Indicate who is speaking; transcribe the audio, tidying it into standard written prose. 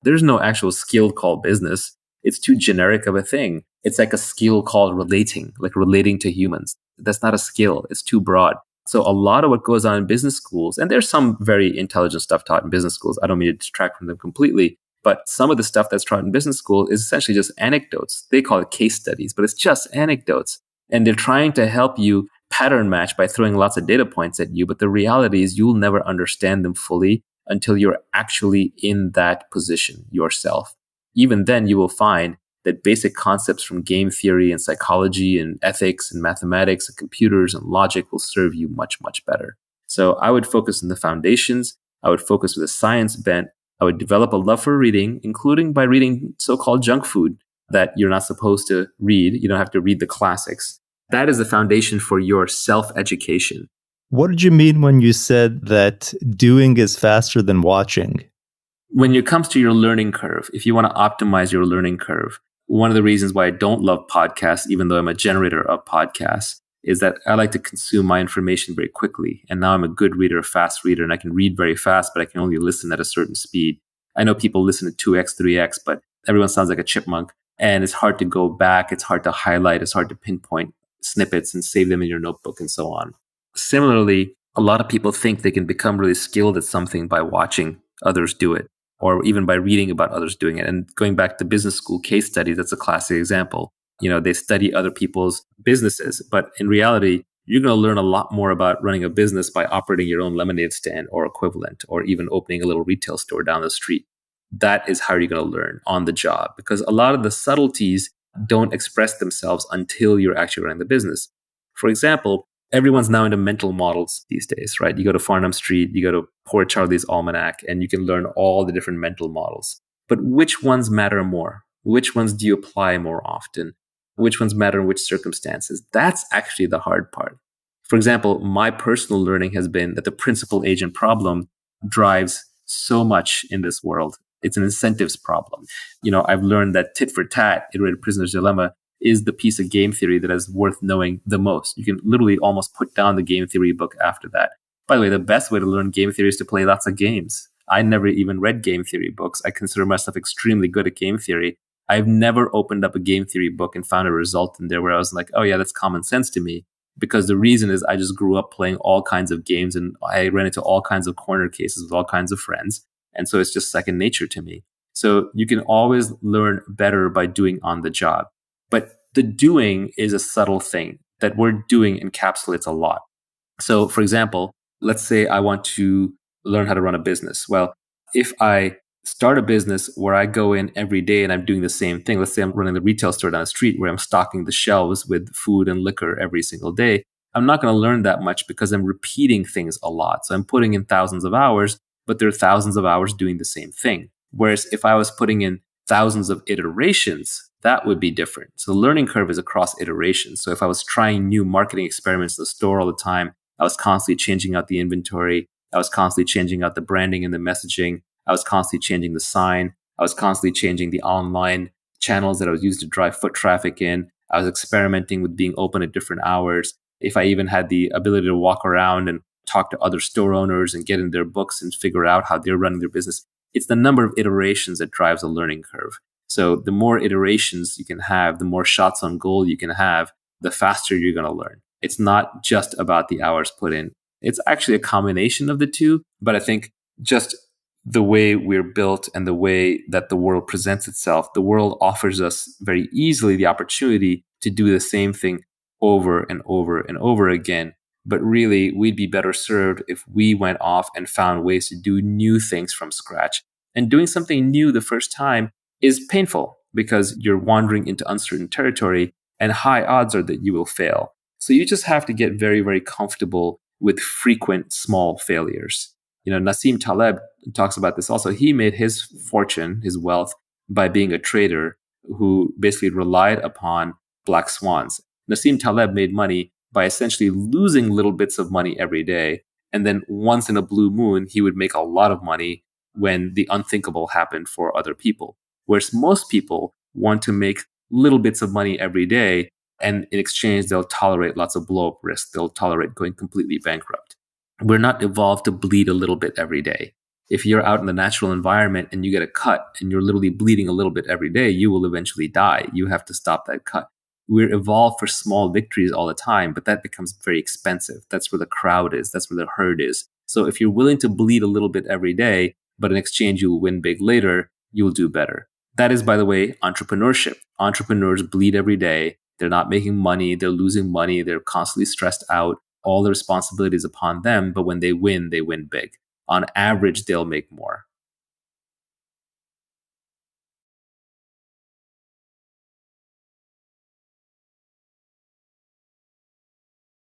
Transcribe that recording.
Speaker 1: There's no actual skill called business. It's too generic of a thing. It's like a skill called relating, like relating to humans. That's not a skill. It's too broad. So a lot of what goes on in business schools, and there's some very intelligent stuff taught in business schools. I don't mean to distract from them completely, but some of the stuff that's taught in business school is essentially just anecdotes. They call it case studies, but it's just anecdotes. And they're trying to help you pattern match by throwing lots of data points at you. But the reality is you'll never understand them fully until you're actually in that position yourself. Even then, you will find that basic concepts from game theory and psychology and ethics and mathematics and computers and logic will serve you much, much better. So I would focus on the foundations. I would focus with a science bent. I would develop a love for reading, including by reading so-called junk food that you're not supposed to read. You don't have to read the classics. That is the foundation for your self-education.
Speaker 2: What did you mean when you said that doing is faster than watching?
Speaker 1: When it comes to your learning curve, if you want to optimize your learning curve, one of the reasons why I don't love podcasts, even though I'm a generator of podcasts, is that I like to consume my information very quickly. And now I'm a good reader, a fast reader, and I can read very fast, but I can only listen at a certain speed. I know people listen to 2x, 3x, but everyone sounds like a chipmunk. And it's hard to go back. It's hard to highlight. It's hard to pinpoint snippets and save them in your notebook and so on. Similarly, a lot of people think they can become really skilled at something by watching others do it, or even by reading about others doing it. And going back to business school case studies, that's a classic example. They study other people's businesses, but in reality, you're going to learn a lot more about running a business by operating your own lemonade stand or equivalent, or even opening a little retail store down the street. That is how you're going to learn on the job, because a lot of the subtleties don't express themselves until you're actually running the business. For example, everyone's now into mental models these days, right? You go to Farnham Street, you go to Poor Charlie's Almanac, and you can learn all the different mental models. But which ones matter more? Which ones do you apply more often? Which ones matter in which circumstances? That's actually the hard part. For example, my personal learning has been that the principal agent problem drives so much in this world. It's an incentives problem. I've learned that tit for tat, iterated prisoner's dilemma, is the piece of game theory that is worth knowing the most. You can literally almost put down the game theory book after that. By the way, the best way to learn game theory is to play lots of games. I never even read game theory books. I consider myself extremely good at game theory. I've never opened up a game theory book and found a result in there where I was like, oh yeah, that's common sense to me. Because the reason is I just grew up playing all kinds of games and I ran into all kinds of corner cases with all kinds of friends. And so it's just second nature to me. So you can always learn better by doing on the job. But the doing is a subtle thing. That word doing encapsulates a lot. So for example, let's say I want to learn how to run a business. Well, if I start a business where I go in every day and I'm doing the same thing, let's say I'm running the retail store down the street where I'm stocking the shelves with food and liquor every single day, I'm not going to learn that much because I'm repeating things a lot. So I'm putting in thousands of hours, but there are thousands of hours doing the same thing. Whereas if I was putting in thousands of iterations, that would be different. So the learning curve is across iterations. So if I was trying new marketing experiments in the store all the time, I was constantly changing out the inventory. I was constantly changing out the branding and the messaging. I was constantly changing the sign. I was constantly changing the online channels that I was using to drive foot traffic in. I was experimenting with being open at different hours. If I even had the ability to walk around and talk to other store owners and get in their books and figure out how they're running their business, it's the number of iterations that drives a learning curve. So the more iterations you can have, the more shots on goal you can have, the faster you're going to learn. It's not just about the hours put in. It's actually a combination of the two. But I think just the way we're built and the way that the world presents itself, the world offers us very easily the opportunity to do the same thing over and over and over again. But really, we'd be better served if we went off and found ways to do new things from scratch. And doing something new the first time is painful because you're wandering into uncertain territory and high odds are that you will fail. So you just have to get very, very comfortable with frequent small failures. Nassim Taleb talks about this also. He made his fortune, his wealth, by being a trader who basically relied upon black swans. Nassim Taleb made money by essentially losing little bits of money every day. And then once in a blue moon, he would make a lot of money when the unthinkable happened for other people. Whereas most people want to make little bits of money every day. And in exchange, they'll tolerate lots of blow-up risk. They'll tolerate going completely bankrupt. We're not evolved to bleed a little bit every day. If you're out in the natural environment and you get a cut and you're literally bleeding a little bit every day, you will eventually die. You have to stop that cut. We're evolved for small victories all the time, but that becomes very expensive. That's where the crowd is. That's where the herd is. So if you're willing to bleed a little bit every day, but in exchange you'll win big later, you'll do better. That is, by the way, entrepreneurship. Entrepreneurs bleed every day. They're not making money. They're losing money. They're constantly stressed out. All the responsibility is upon them. But when they win big. On average, they'll make more.